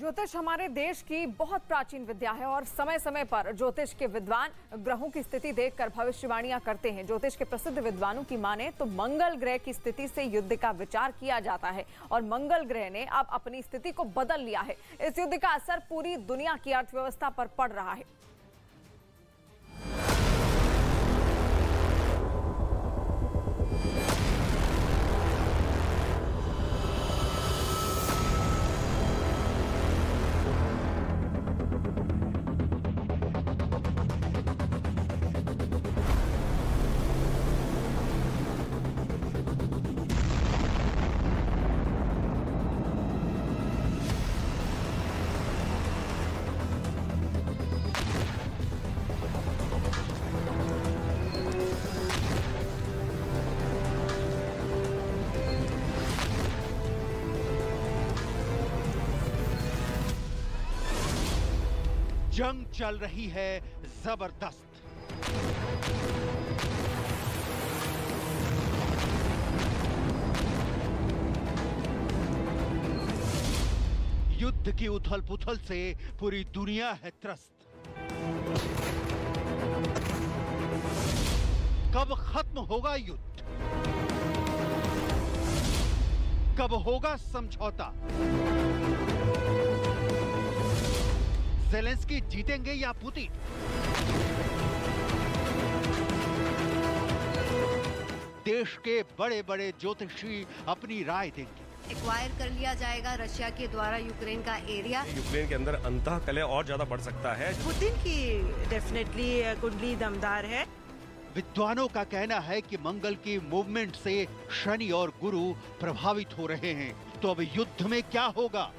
ज्योतिष हमारे देश की बहुत प्राचीन विद्या है और समय समय पर ज्योतिष के विद्वान ग्रहों की स्थिति देखकर भविष्यवाणियां करते हैं। ज्योतिष के प्रसिद्ध विद्वानों की माने तो मंगल ग्रह की स्थिति से युद्ध का विचार किया जाता है और मंगल ग्रह ने अब अपनी स्थिति को बदल लिया है। इस युद्ध का असर पूरी दुनिया की अर्थव्यवस्था पर पड़ रहा है। जंग चल रही है जबरदस्त। युद्ध की उथल पुथल से पूरी दुनिया है त्रस्त। कब खत्म होगा युद्ध? कब होगा समझौता? ज़ेलेंस्की जीतेंगे या पुतिन? देश के बड़े बड़े ज्योतिषी अपनी राय देंगे। एक्वायर कर लिया जाएगा रशिया के द्वारा यूक्रेन का एरिया। यूक्रेन के अंदर अंतःकलह और ज्यादा बढ़ सकता है। पुतिन की डेफिनेटली कुंडली दमदार है। विद्वानों का कहना है कि मंगल की मूवमेंट से शनि और गुरु प्रभावित हो रहे हैं। तो अब युद्ध में क्या होगा?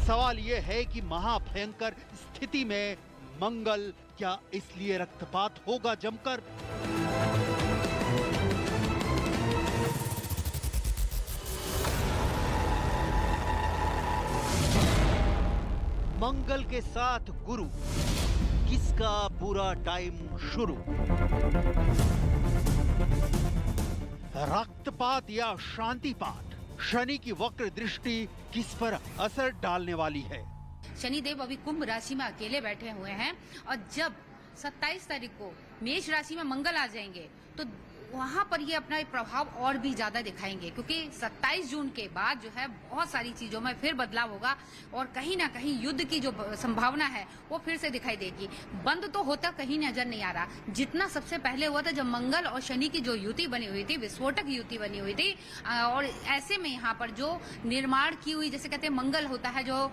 सवाल यह है कि महाभयंकर स्थिति में मंगल क्या इसलिए रक्तपात होगा जमकर? मंगल के साथ गुरु, किसका बुरा टाइम शुरू? रक्तपात या शांतिपात? शनि की वक्र दृष्टि किस पर असर डालने वाली है? शनिदेव अभी कुंभ राशि में अकेले बैठे हुए हैं और जब 27 तारीख को मेष राशि में मंगल आ जाएंगे तो वहां पर ये अपना प्रभाव और भी ज्यादा दिखाएंगे, क्योंकि 27 जून के बाद जो है बहुत सारी चीजों में फिर बदलाव होगा और कहीं ना कहीं युद्ध की जो संभावना है वो फिर से दिखाई देगी। बंद तो होता कहीं नजर नहीं आ रहा, जितना सबसे पहले हुआ था जब मंगल और शनि की जो युति बनी हुई थी, विस्फोटक युति बनी हुई थी। और ऐसे में यहाँ पर जो निर्माण की हुई, जैसे कहते हैं मंगल होता है जो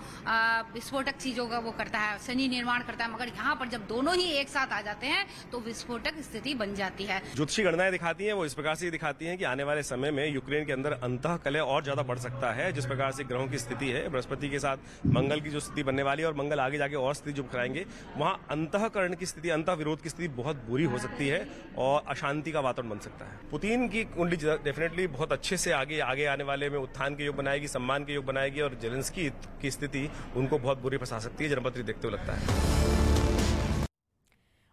विस्फोटक चीजों का वो करता है, शनि निर्माण करता है, मगर यहाँ पर जब दोनों ही एक साथ आ जाते हैं तो विस्फोटक स्थिति बन जाती है। ज्योतिषी गणनाएं दिखाती हैं वो इस प्रकार से दिखाती हैं कि आने वाले समय में यूक्रेन के अंदर अंतःकलह और ज्यादा बढ़ सकता है। जिस प्रकार से ग्रहों की स्थिति है, बृहस्पति के साथ मंगल की जो स्थिति बनने वाली है और मंगल आगे जाके और स्थिति जो कराएंगे, वहां अंतःकरण की स्थिति, अंतः विरोध की स्थिति बहुत बुरी हो सकती है और अशांति का वातावरण बन सकता है। पुतिन की कुंडली डेफिनेटली बहुत अच्छे से आगे आने वाले में उत्थान के योग बनाएगी, सम्मान के योग बनाएगी और ज़ेलेंस्की की स्थिति उनको बहुत बुरी फंसा सकती है, जनपत्री देखते हुए लगता है।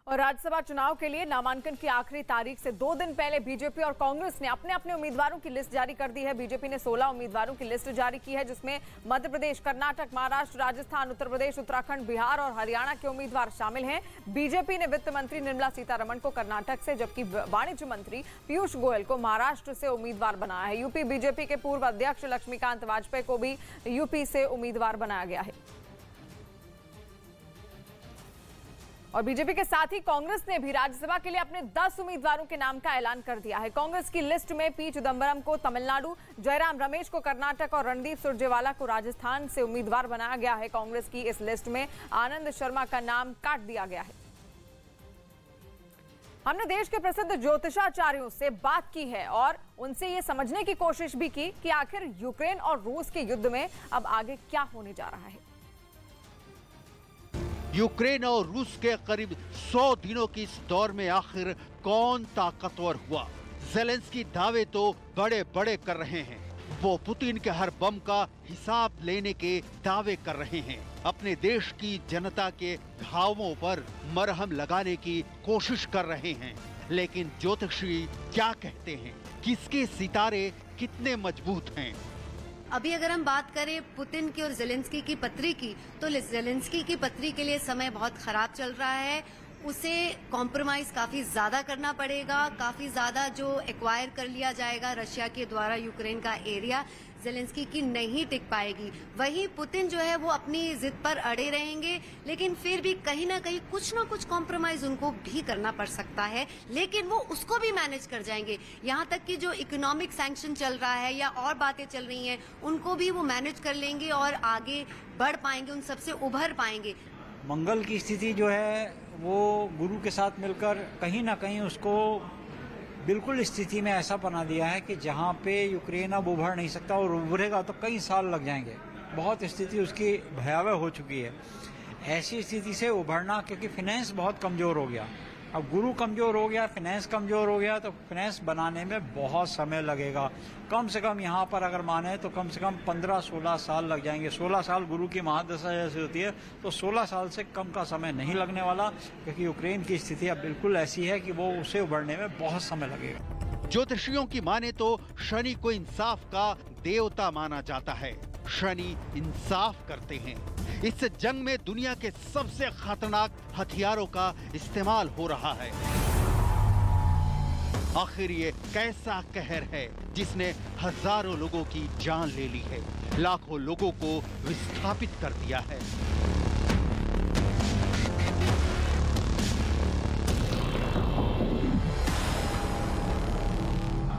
और राज्यसभा चुनाव के लिए नामांकन की आखिरी तारीख से 2 दिन पहले बीजेपी और कांग्रेस ने अपने अपने उम्मीदवारों की लिस्ट जारी कर दी है। बीजेपी ने 16 उम्मीदवारों की लिस्ट जारी की है, जिसमें मध्य प्रदेश, कर्नाटक, महाराष्ट्र, राजस्थान, उत्तर प्रदेश, उत्तराखंड, बिहार और हरियाणा के उम्मीदवार शामिल हैं। बीजेपी ने वित्त मंत्री निर्मला सीतारमण को कर्नाटक से, जबकि वाणिज्य मंत्री पीयूष गोयल को महाराष्ट्र से उम्मीदवार बनाया है। यूपी बीजेपी के पूर्व अध्यक्ष लक्ष्मीकांत वाजपेयी को भी यूपी से उम्मीदवार बनाया गया है। और बीजेपी के साथ ही कांग्रेस ने भी राज्यसभा के लिए अपने 10 उम्मीदवारों के नाम का ऐलान कर दिया है। कांग्रेस की लिस्ट में पी चिदंबरम को तमिलनाडु, जयराम रमेश को कर्नाटक और रणदीप सुरजेवाला को राजस्थान से उम्मीदवार बनाया गया है। कांग्रेस की इस लिस्ट में आनंद शर्मा का नाम काट दिया गया है। हमने देश के प्रसिद्ध ज्योतिषाचार्यों से बात की है और उनसे ये समझने की कोशिश भी की कि आखिर यूक्रेन और रूस के युद्ध में अब आगे क्या होने जा रहा है। यूक्रेन और रूस के करीब 100 दिनों की इस दौर में आखिर कौन ताकतवर हुआ? ज़ेलेंस्की दावे तो बड़े बड़े कर रहे हैं। वो पुतिन के हर बम का हिसाब लेने के दावे कर रहे हैं। अपने देश की जनता के घावों पर मरहम लगाने की कोशिश कर रहे हैं। लेकिन ज्योतिषी क्या कहते हैं? किसके सितारे कितने मजबूत हैं? अभी अगर हम बात करें पुतिन की और जेलेंस्की की पत्री की, तो जेलेंस्की की पत्री के लिए समय बहुत खराब चल रहा है। उसे कॉम्प्रोमाइज काफी ज्यादा करना पड़ेगा, काफी ज्यादा जो एक्वायर कर लिया जाएगा रशिया के द्वारा यूक्रेन का एरिया, जेलेंस्की की नहीं टिक पाएगी। वहीं पुतिन जो है वो अपनी जिद पर अड़े रहेंगे, लेकिन फिर भी कहीं ना कहीं कुछ ना कुछ कॉम्प्रोमाइज उनको भी करना पड़ सकता है, लेकिन वो उसको भी मैनेज कर जाएंगे। यहाँ तक कि जो इकोनॉमिक सैंक्शन चल रहा है या और बातें चल रही हैं, उनको भी वो मैनेज कर लेंगे और आगे बढ़ पाएंगे, उन सबसे उभर पाएंगे। मंगल की स्थिति जो है वो गुरु के साथ मिलकर कहीं ना कहीं उसको बिल्कुल स्थिति में ऐसा बना दिया है कि जहाँ पे यूक्रेन अब उभर नहीं सकता, और उभरेगा तो कई साल लग जाएंगे। बहुत स्थिति उसकी भयावह हो चुकी है। ऐसी स्थिति से उभरना, क्योंकि फाइनेंस बहुत कमजोर हो गया, अब गुरु कमजोर हो गया, फाइनेंस कमजोर हो गया, तो फाइनेंस बनाने में बहुत समय लगेगा। कम से कम यहाँ पर अगर माने तो कम से कम 15-16 साल लग जाएंगे। 16 साल गुरु की महादशा जैसी होती है, तो 16 साल से कम का समय नहीं लगने वाला, क्योंकि यूक्रेन की स्थिति अब बिल्कुल ऐसी है कि वो उसे उभरने में बहुत समय लगेगा। ज्योतिषियों की माने तो शनि को इंसाफ का देवता माना जाता है। शनि इंसाफ करते हैं। इस जंग में दुनिया के सबसे खतरनाक हथियारों का इस्तेमाल हो रहा है। आखिर ये कैसा कहर है जिसने हजारों लोगों की जान ले ली है, लाखों लोगों को विस्थापित कर दिया है?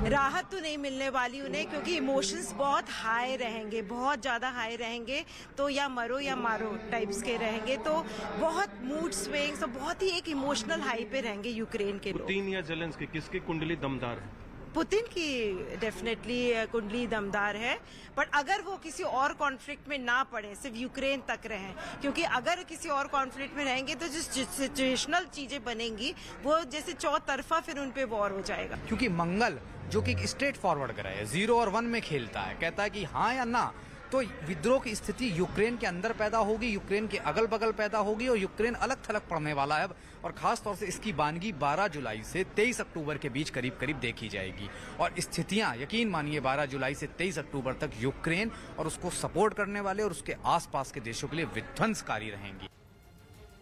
राहत तो नहीं मिलने वाली उन्हें, क्योंकि इमोशंस बहुत हाई रहेंगे, बहुत ज़्यादा हाई रहेंगे। तो या मरो या मारो टाइप्स के रहेंगे, तो बहुत मूड स्विंग्स, तो बहुत ही एक इमोशनल हाई पे रहेंगे यूक्रेन के लोग। पुतिन या जेलेंस्की, किसकी कुंडली दमदार है? पुतिन की डेफिनेटली कुंडली दमदार है, बट अगर वो किसी और कॉन्फ्लिक्ट में ना पड़े, सिर्फ यूक्रेन तक रहें, क्योंकि अगर किसी और कॉन्फ्लिक्ट में रहेंगे तो जो सिचुएशनल चीजें बनेंगी वो जैसे चौतरफा फिर उन पे वॉर हो जाएगा। क्योंकि मंगल जो कि एक स्ट्रेट फॉरवर्ड ग्रह है, 0 और 1 में खेलता है, कहता है कि हाँ या ना, तो विद्रोह की स्थिति यूक्रेन के अंदर पैदा होगी, यूक्रेन के अगल बगल पैदा होगी, और यूक्रेन अलग थलग पड़ने वाला है। और खास तौर से इसकी बानगी 12 जुलाई से 23 अक्टूबर के बीच करीब करीब देखी जाएगी। और स्थितियां यकीन मानिए 12 जुलाई से 23 अक्टूबर तक यूक्रेन और उसको सपोर्ट करने वाले और उसके आसपास के देशों के लिए विध्वंसकारी रहेंगी।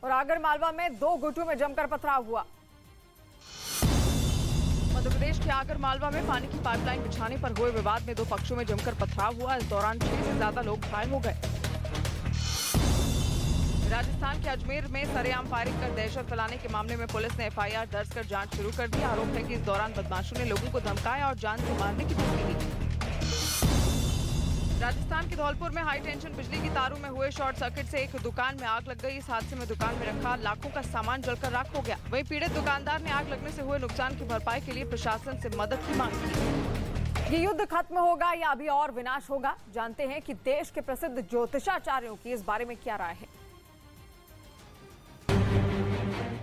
और आगर मालवा में 2 गुटों में जमकर पथराव हुआ। मध्य प्रदेश के आगर मालवा में पानी की पाइपलाइन बिछाने पर हुए विवाद में 2 पक्षों में जमकर पथराव हुआ। इस दौरान 6 से ज्यादा लोग घायल हो गए। राजस्थान के अजमेर में सरेआम फायरिंग कर दहशत फैलाने के मामले में पुलिस ने FIR दर्ज कर जांच शुरू कर दी। आरोप है कि इस दौरान बदमाशों ने लोगों को धमकाया और जान से मारने की धमकी दी। राजस्थान के धौलपुर में हाई टेंशन बिजली की तारों में हुए शॉर्ट सर्किट से एक दुकान में आग लग गई। इस हादसे में दुकान में रखा लाखों का सामान जलकर राख हो गया। वहीं पीड़ित दुकानदार ने आग लगने से हुए नुकसान की भरपाई के लिए प्रशासन से मदद की मांग की। ये युद्ध खत्म होगा या अभी और विनाश होगा? जानते हैं कि देश के प्रसिद्ध ज्योतिषाचार्यों की इस बारे में क्या राय है।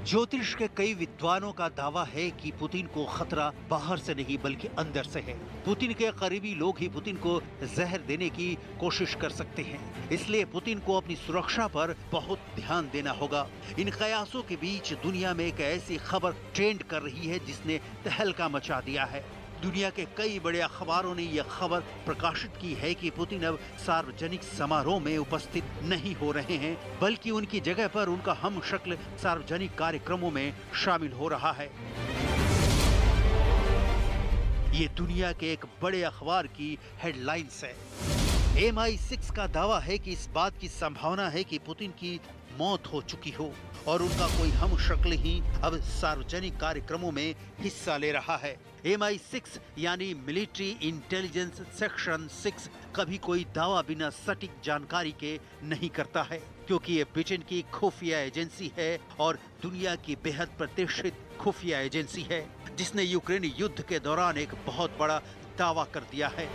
ज्योतिष के कई विद्वानों का दावा है कि पुतिन को खतरा बाहर से नहीं बल्कि अंदर से है। पुतिन के करीबी लोग ही पुतिन को जहर देने की कोशिश कर सकते हैं। इसलिए पुतिन को अपनी सुरक्षा पर बहुत ध्यान देना होगा। इन कयासों के बीच दुनिया में एक ऐसी खबर ट्रेंड कर रही है जिसने तहलका मचा दिया है। दुनिया के कई बड़े अखबारों ने यह खबर प्रकाशित की है कि पुतिन अब सार्वजनिक समारोह में उपस्थित नहीं हो रहे हैं, बल्कि उनकी जगह पर उनका हमशक्ल सार्वजनिक कार्यक्रमों में शामिल हो रहा है। ये दुनिया के एक बड़े अखबार की हेडलाइंस है। MI6 का दावा है कि इस बात की संभावना है कि पुतिन की मौत हो चुकी हो और उनका कोई हमशक्ल ही अब सार्वजनिक कार्यक्रमों में हिस्सा ले रहा है। MI6 यानी मिलिट्री इंटेलिजेंस सेक्शन 6 कभी कोई दावा बिना सटीक जानकारी के नहीं करता है, क्योंकि ये ब्रिटेन की खुफिया एजेंसी है और दुनिया की बेहद प्रतिष्ठित खुफिया एजेंसी है, जिसने यूक्रेन युद्ध के दौरान एक बहुत बड़ा दावा कर दिया है।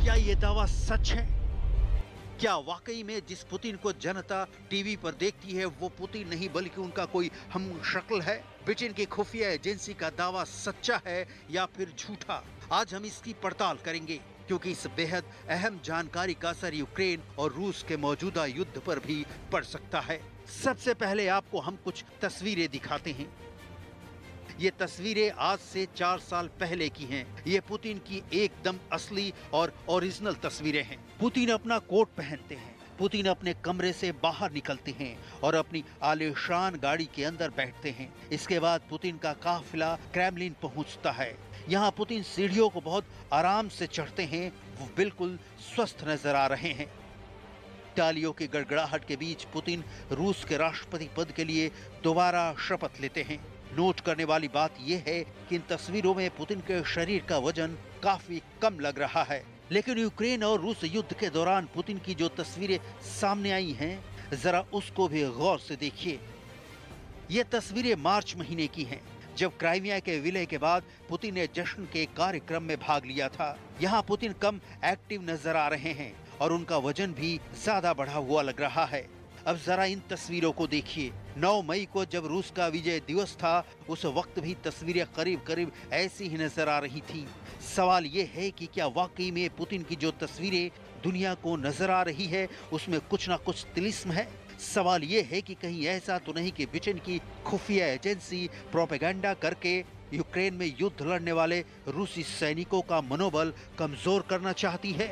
क्या ये दावा सच है? क्या वाकई में जिस पुतिन को जनता टीवी पर देखती है वो पुतिन नहीं बल्कि उनका कोई हमशक्ल है? ब्रिटेन की खुफिया एजेंसी का दावा सच्चा है या फिर झूठा? आज हम इसकी पड़ताल करेंगे, क्योंकि इस बेहद अहम जानकारी का असर यूक्रेन और रूस के मौजूदा युद्ध पर भी पड़ सकता है। सबसे पहले आपको हम कुछ तस्वीरें दिखाते हैं। ये तस्वीरें आज से 4 साल पहले की हैं। ये पुतिन की एकदम असली और ओरिजिनल तस्वीरें हैं। पुतिन अपना कोट पहनते हैं, पुतिन अपने कमरे से बाहर निकलते हैं और अपनी आलीशान गाड़ी के अंदर बैठते हैं। इसके बाद पुतिन का काफिला क्रेमलिन पहुंचता है। यहाँ पुतिन सीढ़ियों को बहुत आराम से चढ़ते हैं। वो बिल्कुल स्वस्थ नजर आ रहे हैं। तालियों की गड़गड़ाहट के बीच पुतिन रूस के राष्ट्रपति पद के लिए दोबारा शपथ लेते हैं। नोट करने वाली बात यह है कि इन तस्वीरों में पुतिन के शरीर का वजन काफी कम लग रहा है। लेकिन यूक्रेन और रूस युद्ध के दौरान पुतिन की जो तस्वीरें सामने आई हैं, जरा उसको भी गौर से देखिए। ये तस्वीरें मार्च महीने की हैं, जब क्राइमिया के विलय के बाद पुतिन ने जश्न के कार्यक्रम में भाग लिया था। यहाँ पुतिन कम एक्टिव नजर आ रहे हैं और उनका वजन भी ज्यादा बढ़ा हुआ लग रहा है। अब जरा इन तस्वीरों को देखिए। 9 मई को जब रूस का विजय दिवस था, उस वक्त भी तस्वीरें करीब करीब ऐसी ही नजर आ रही थी। सवाल ये है कि क्या वाकई में पुतिन की जो तस्वीरें दुनिया को नजर आ रही है, उसमें कुछ ना कुछ तिलिस्म है। सवाल ये है कि कहीं ऐसा तो नहीं कि पुतिन की खुफिया एजेंसी प्रोपेगेंडा करके यूक्रेन में युद्ध लड़ने वाले रूसी सैनिकों का मनोबल कमजोर करना चाहती है।